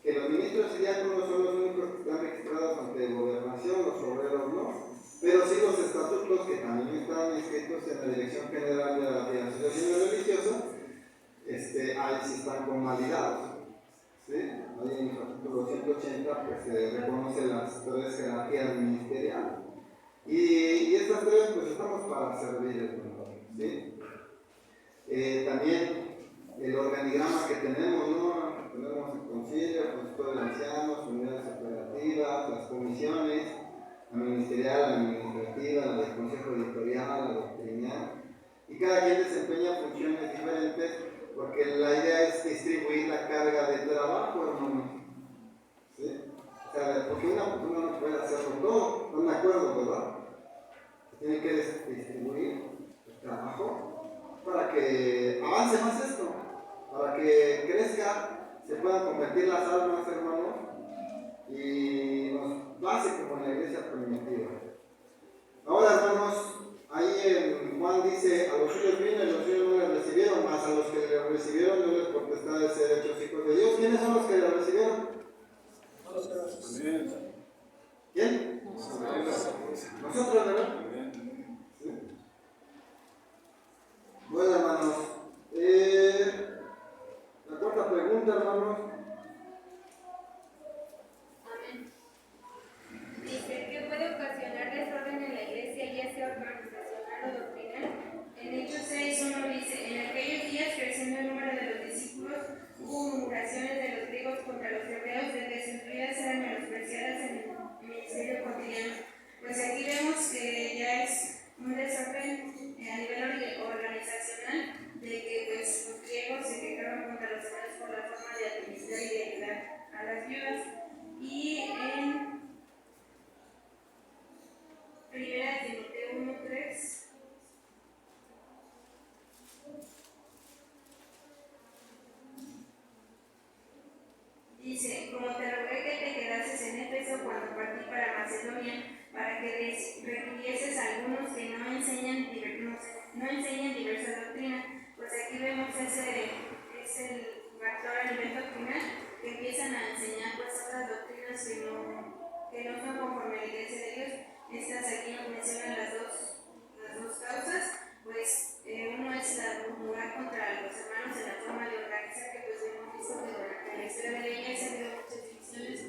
que los ministros y diáconos son los únicos que están registrados ante gobernación, los obreros no, pero sí los estatutos que también están escritos en la Dirección General de la Asociación Religiosa, ahí sí están convalidados. ¿Sí? Ahí en el artículo 180 pues, se reconoce las tres jerarquías ministeriales. Y estas tres pues estamos para servir, ¿sí? También el organigrama que tenemos, ¿no? Tenemos el concilio, el consejo de ancianos, unidades operativas, las comisiones, la ministerial, la administrativa, la del consejo editorial, la doctrinal, y cada quien desempeña funciones diferentes porque la idea es distribuir la carga de trabajo, hermano. ¿Sí? O sea, porque una persona no puede hacerlo todo, ¿están de acuerdo, verdad? tiene que distribuir el trabajo para que avance más esto, para que crezca, se puedan convertir las almas, hermanos, y nos pase como en la iglesia primitiva. Ahora, hermanos, ahí en Juan dice, a los suyos vino y los suyos no les recibieron, mas a los que les recibieron no les potestad de ser hechos hijos de Dios. ¿Quiénes son los que les recibieron? ¿Quién? Nosotros, ¿verdad? ¿Sí? Bueno, hermanos, la cuarta pregunta, hermanos. Amén. Dice, ¿qué puede ocasionar desorden en la iglesia, ya sea organizacional o doctrinal? En Hechos 6:1 dice, en aquellos días, creciendo el número de los discípulos, hubo murmuraciones de los griegos contra los hebreos de que sus vidas eran menospreciadas en el ministerio cotidiano. Pues aquí vemos que ya es un desorden a nivel organizacional, de que pues, los griegos se quejaban contra los hebreos por la forma de administrar y de ayudar a las viudas. Y en Primera de Timoteo 1:3 dice, como te rogué que te quedases en Éfeso cuando partí para Macedonia, para que requirieses a algunos que no enseñan diversa doctrina. Pues aquí vemos es el factor a nivel doctrinal, que empiezan a enseñar pues otras doctrinas que no son conforme a la iglesia de Dios. Estas aquí nos mencionan las dos causas, pues uno es la murmurar contra los hermanos en la forma de organizar, que pues hemos visto que durante la historia de la iglesia ha habido muchas divisiones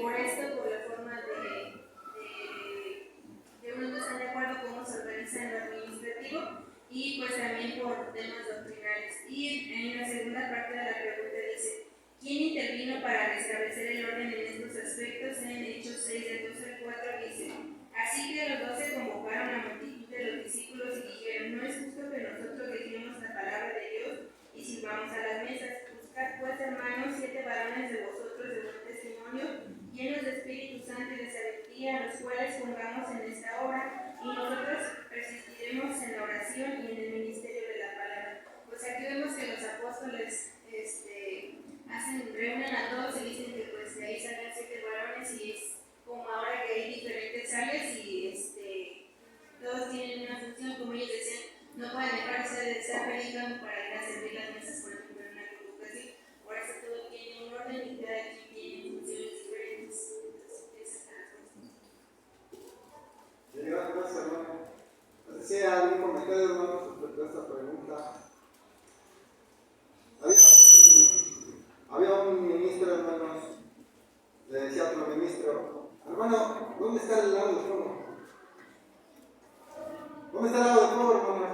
por esto, por la forma de unos no están de acuerdo cómo se organiza en lo administrativo, y pues también por temas doctrinales. Y en la segunda parte de la pregunta dice, ¿quién intervino para restablecer el orden en estos aspectos? En Hechos 6, del 2 al 4 dice, así que los 12 convocaron a la multitud de los discípulos y dijeron, no es justo que nosotros dejemos la palabra de Dios y sirvamos a las mesas. Buscad pues, hermanos, 7 varones de vosotros de buen testimonio, llenos de Espíritu Santo y de sabiduría, los cuales pongamos en esta obra, y nosotros persistiremos en la oración y en el ministerio de la palabra. Pues aquí vemos que los apóstoles reúnen a todos y dicen que pues de ahí salen 7 varones, y es como ahora que hay diferentes áreas y todos tienen una función, como ellos decían, no pueden dejarse de estar predicando para ir a servir las mesas, por ejemplo, en una convocación. Por eso todo tiene un orden y cada quien tiene funciones diferentes. Entonces, esa es la respuesta. Gracias, hermano. No sé si hay algún comentario, hermano, respecto a esta pregunta. Había un ministro, hermanos, le decía a otro ministro, hermano, ¿dónde está el lado del fuego? ¿Dónde está el lado del fuego, hermano?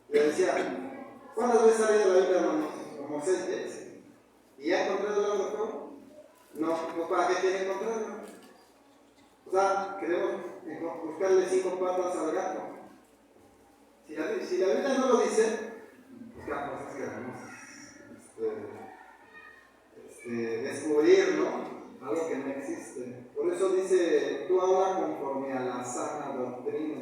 Le decía, ¿cuántas veces ha leído la Biblia, hermanos? Como 6 veces. ¿Y ha encontrado el lado del fuego? No, pues ¿para qué quiere encontrarlo? O sea, queremos buscarle 5 patas al gato. Si la Biblia no lo dice, buscamos cosas que debemos descubrir, ¿no? Algo que no existe. Por eso dice, tú habla conforme a la sana doctrina.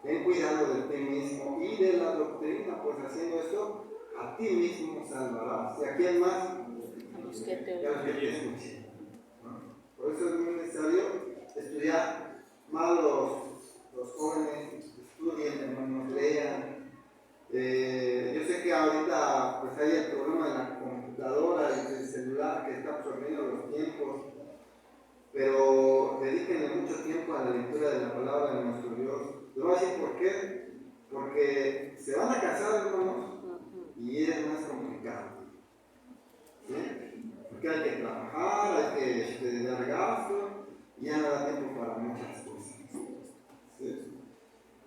Ten cuidado de ti mismo y de la doctrina, pues haciendo esto, a ti mismo salvarás. ¿Y a quién más? A los que te escuchen. ¿No? Por eso es muy necesario estudiar más los jóvenes, estudien, hermanos, lean. Yo sé que ahorita pues hay el problema de la computadora y del celular que está absorbiendo los tiempos, pero dedíquenle mucho tiempo a la lectura de la palabra de nuestro Dios. Les voy a decir por qué. Porque se van a casar, hermanos, y es más complicado. ¿Sí? Porque hay que trabajar, hay que dar gasto, y ya no da tiempo para muchas cosas. ¿Sí?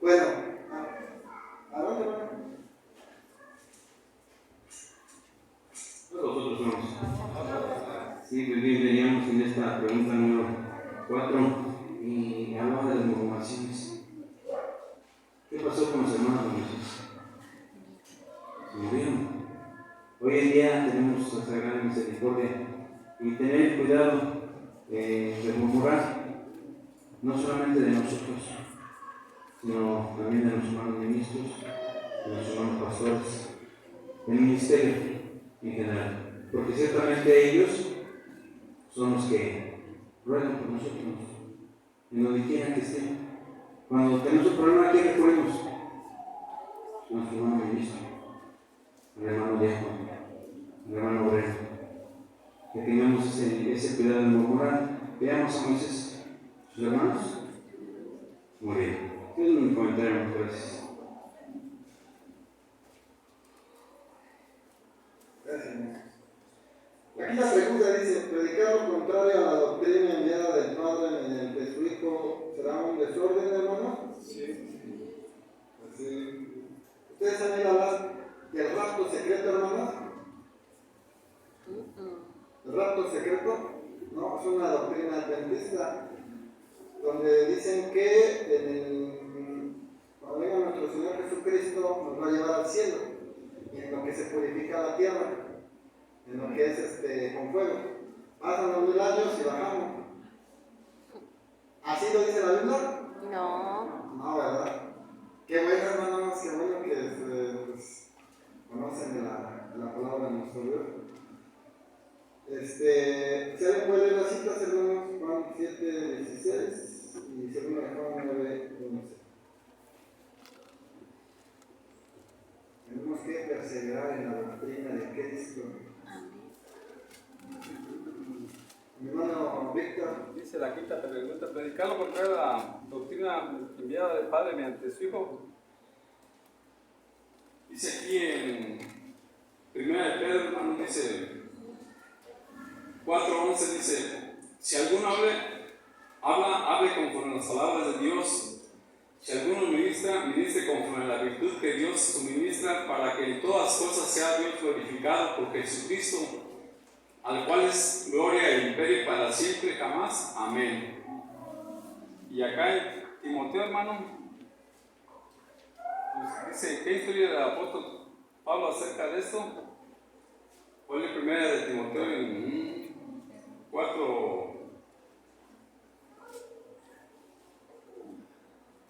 Bueno, adelante, hermano. Nosotros vamos. Sí, muy bien, veníamos en esta pregunta número 4 y hablaba de las murmuraciones. ¿Qué pasó con los hermanos de Moisés? Se murieron. Hoy en día tenemos esa gran misericordia y tener cuidado de murmurar. no solamente de nosotros, sino también de los hermanos ministros, de los hermanos pastores, del ministerio en general, porque ciertamente ellos son los que ruegan por nosotros, en donde quiera que estén. Cuando tenemos un problema, ¿a quién recurrimos? A nuestro hermano ministro, al hermano diácono, al hermano obrero. Que tengamos ese cuidado de murmurar. Veamos a Moisés, sus hermanos murieron. Es un comentario, muchas gracias. Gracias. Aquí la pregunta dice: predicar lo contrario a la doctrina enviada del Padre mediante su Hijo será un desorden, hermano. Sí. Así. ¿Ustedes han oído hablar del rapto secreto, hermanos? ¿El rapto secreto? No, es una doctrina adventista donde dicen que cuando venga nuestro Señor Jesucristo nos va a llevar al cielo, y en lo que se purifica la tierra, en lo que es con fuego. Pasan los 1000 años y bajamos. ¿Así lo dice la Biblia? No. No, ¿verdad? Qué bueno, hermanos, qué bueno que pues, conocen de la palabra de nuestro Dios. Si alguien puede leer las citas, hermanos, Juan 7:16 y 2 Juan 9:11. Tenemos que perseverar en la doctrina de Cristo. Mi hermano Víctor. Dice la quinta pregunta: predicar lo contrario a la doctrina enviada del Padre mediante su Hijo. Dice aquí en 1 de Pedro, hermano, dice 4:11, dice: si alguno hable conforme a las palabras de Dios. Si alguno ministre conforme a la virtud que Dios suministra, para que en todas cosas sea Dios glorificado por Jesucristo, al cual es gloria e imperio para siempre jamás. Amén. Y acá en Timoteo, hermano, pues dice: ¿qué historia del apóstol Pablo acerca de esto? Ponle 1 de Timoteo en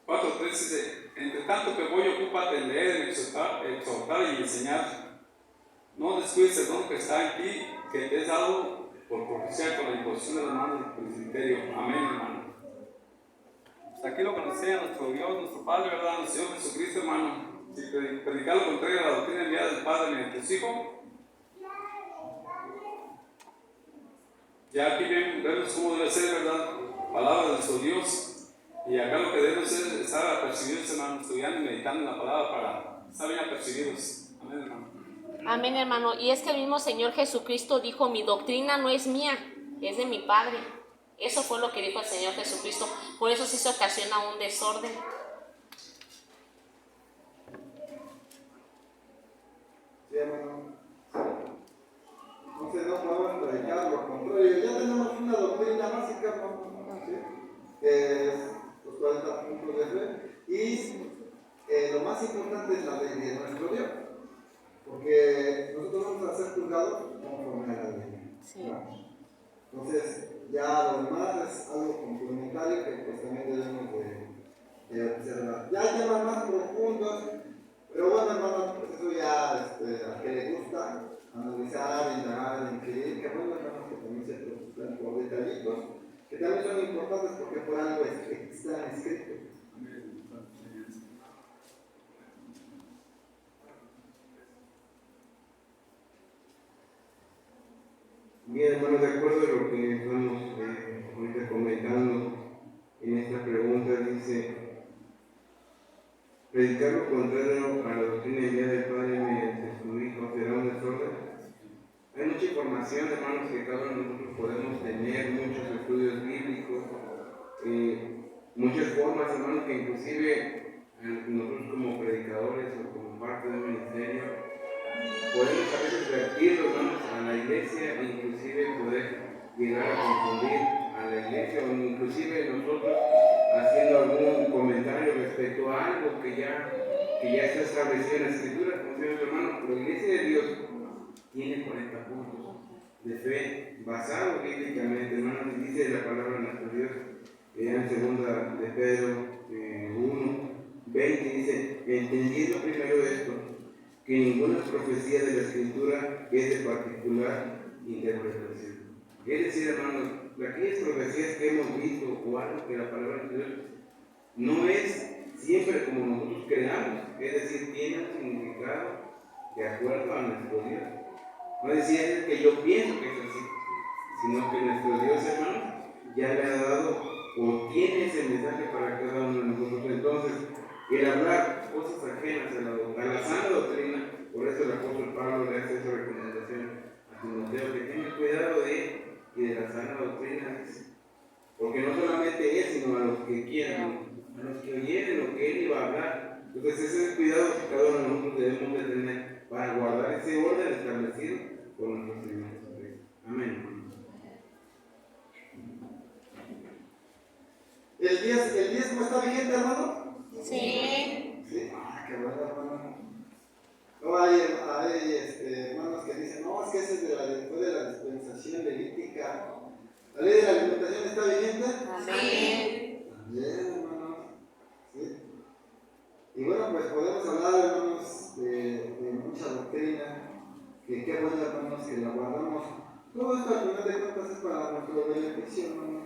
4:3 dice: entre tanto que voy, ocúpate en leer, exhortar y enseñar. No descuides el don que está en ti, que te es dado por profecía con la imposición de las manos del presbiterio. Amén, hermano. Pues aquí lo conocía nuestro Dios, nuestro Padre, ¿verdad? Nuestro Señor Jesucristo, hermano. Si predicar lo contrario a la doctrina enviada del Padre mediante su Hijo, ya aquí vemos cómo debe ser, ¿verdad? Palabra de nuestro Dios. Y acá lo que debemos hacer es estar apercibidos, hermano, estudiando y meditando en la palabra para estar bien apercibidos. Amén, hermano. Amén, hermano. Y es que el mismo Señor Jesucristo dijo: mi doctrina no es mía, es de mi Padre. Eso fue lo que dijo el Señor Jesucristo. Por eso sí se ocasiona un desorden. Sí, hermano. Entonces no podemos predicar lo contrario. Ya tenemos una doctrina básica, ¿no? ¿Sí? Que es los 40 puntos de fe. Y lo más importante es la ley de nuestro Dios. Porque nosotros vamos a ser juzgados conforme a la ley. Sí. ¿No? Entonces, ya lo demás es algo complementario que pues también debemos de observar. Ya hay temas más profundos, pero bueno, hermano, pues eso ya a que le gusta analizar, indagar, inquirir, que bueno, hermanos, que también se preocupan por detallitos, que también son importantes porque por algo están escritos. Bien, hermanos, de acuerdo a lo que estamos ahorita comentando en esta pregunta, dice: predicar lo contrario a la doctrina enviada del Padre mediante su Hijo será un desorden. Hay mucha información, hermanos, que cada uno de nosotros podemos tener, muchos estudios bíblicos, muchas formas, hermanos, que inclusive nosotros como predicadores o como parte del ministerio podemos a veces vertirlo, hermanos, a la iglesia e inclusive poder llegar a confundir a la iglesia, o inclusive nosotros haciendo algún comentario respecto a algo que ya está establecido en la Escritura. Como decía nuestro hermano, la iglesia de Dios tiene 40 puntos de fe basados bíblicamente, hermanos, y dice la palabra de nuestro Dios en segunda de Pedro 1, 20 dice, entendiendo primero esto, que ninguna profecía de la Escritura es de particular interpretación. Es decir, hermanos, aquellas profecías que hemos visto o algo que la palabra de Dios no es siempre como nosotros creamos, es decir, tiene un significado de acuerdo a nuestro Dios. No decía que yo pienso que es así, sino que nuestro Dios, hermanos, ya le ha dado o tiene ese mensaje para cada uno de nosotros. Entonces, el hablar cosas ajenas a la sana doctrina, por eso el apóstol Pablo le hace esa recomendación a Timoteo, que tenga cuidado de él y de la sana doctrina, porque no solamente él, sino a los que quieran, a los que oyen lo que él iba a hablar. Entonces, ese es el cuidado que cada uno de nosotros debemos de tener para guardar ese orden establecido por nuestro Señor Jesucristo. Amén. ¿El diezmo está vigente, hermano? Sí. Sí. Ah, qué bueno, hermano. No hay hermanos que dicen, no, es que ese es después de la dispensación levítica. ¿La ley de la alimentación está vigente? Amén. También, hermanos. ¿Sí? Y bueno, pues podemos hablar, hermanos, de mucha doctrina, que qué bueno, hermanos, que la guardamos. Todo esto al final de cuentas es para nuestro beneficio, hermanos.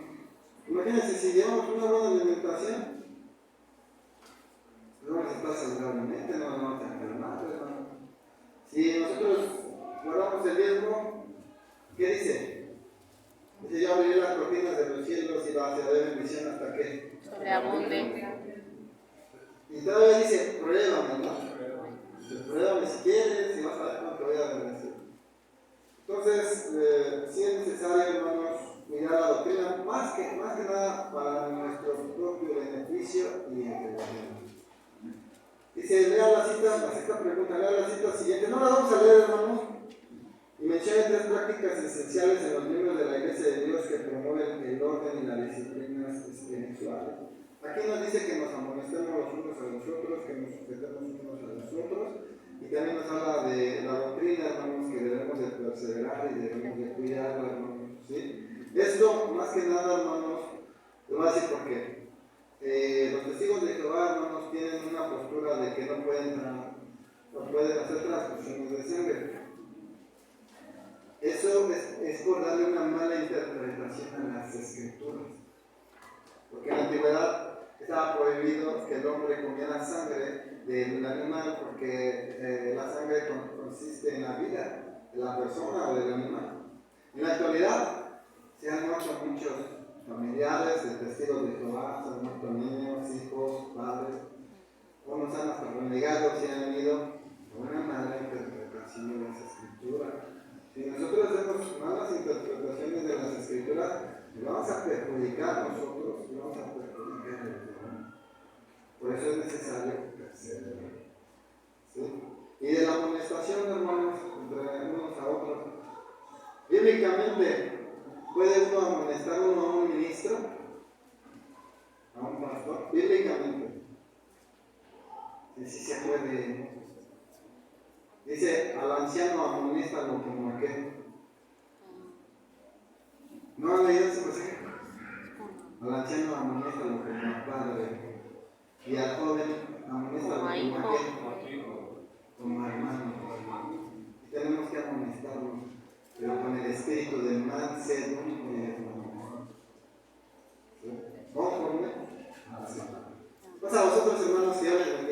Imagínense, si llevamos una buena alimentación, no vamos a estar saludablemente, no vamos a enfermar, hermano. Si nosotros guardamos el diezmo, ¿qué dice? Dice, yo abriré las cortinas de los cielos y va a hacer bendición hasta que sobreabunde. Y todavía dice, pruébame, ¿no? Pruébame si quieres y vas a ver cuánto voy a bendecir. Entonces, sí es necesario, hermanos, cuidar la doctrina, más que nada para nuestro propio beneficio y entretenimiento. Dice, lea la cita pregunta, lea la cita siguiente. No la vamos a leer, hermanos. Y menciona 3 prácticas esenciales en los miembros de la Iglesia de Dios que promueven el orden y las disciplinas espirituales. Aquí nos dice que nos amonestemos los unos a los otros, que nos sujetemos unos a los otros, y también nos habla de la doctrina, hermanos, que debemos de perseverar y debemos de cuidarla, hermanos, ¿sí? Esto, más que nada, hermanos, lo voy a decir por qué. Los testigos de Jehová, hermanos, tienen una postura de que no pueden hacer transfusiones de sangre. Eso es por darle una mala interpretación a las Escrituras. Porque en la antigüedad estaba prohibido que el hombre comiera sangre del animal, porque la sangre consiste en la vida de la persona o del animal. En la actualidad se han muerto muchos familiares de testigos de Jehová, se han muerto niños, hijos, padres, unos han hasta renegados y han ido a una mala interpretación de las Escrituras. Si nosotros hacemos malas interpretaciones de las Escrituras, nos vamos a perjudicar nosotros y vamos a perjudicar a los demás. Por eso es necesario perseverar. ¿Sí? Y de la amonestación, hermanos, entre unos a otros. Bíblicamente, ¿puede uno amonestar a un ministro? ¿A un pastor? Bíblicamente. Sí se puede. Dice, al anciano amonéstalo como aquel. ¿No han leído ese pasaje? Al anciano amonéstalo como al padre. Y al joven amonéstalo como aquel. Como hermano. Y tenemos que amonestarlo, pero con el espíritu de mansedumbre. ¿Conforme? Pues a vosotros, hermanos, que ya les